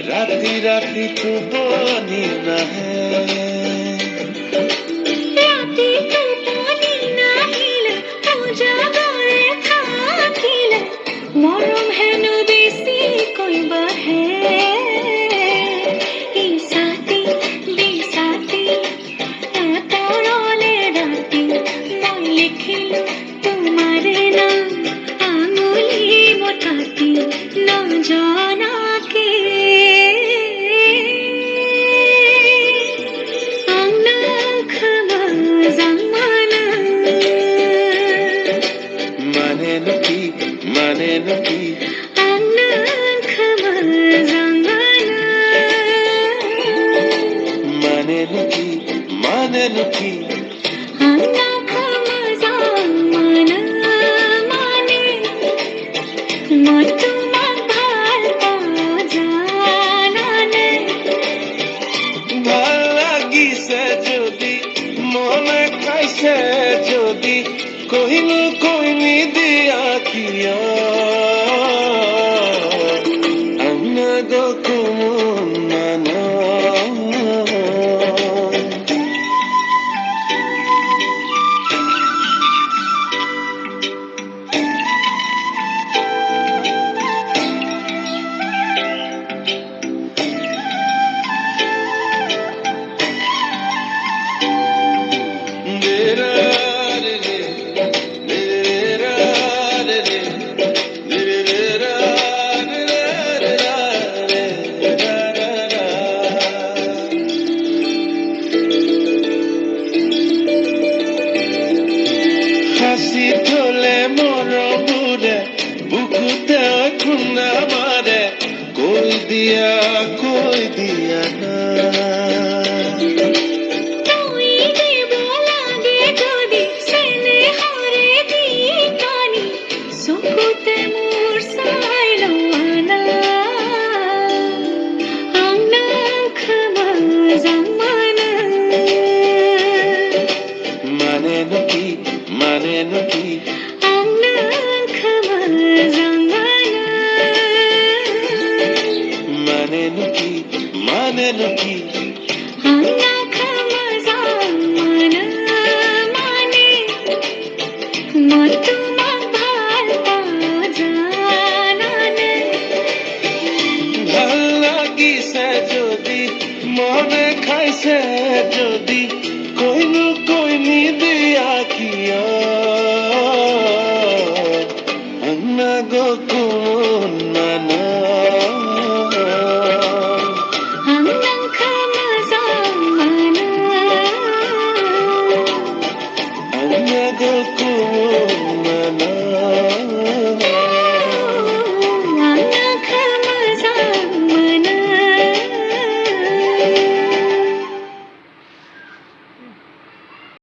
राती राती तू बोनी ना है राती तू बोनी ना हिल पूजा करे থাকিল মরম হেন বেশি কইবা হে ইসাতি বিসাতি পরলে রাতি মই লিখিল তোমারে নাম আঙুলি মোটাতি না জানা কে যদি কহিনু কইনি দিয়া কিয়া আমরা গো কুমন মানা कोई दिया ना তুই দেব লাগে যদি সেনে হরে দি কানি সুকুতে মোর সাইলো আনা আংনা খমা জামানা মানে নকি আংনা খমা জামানা মানে নকি আংনা খমা জামানা মানে মতুমা ভাল জানানে ভাল লাগিছে যদি মনে খাইছে যদি কইনু কইনি দিয়া কিয়া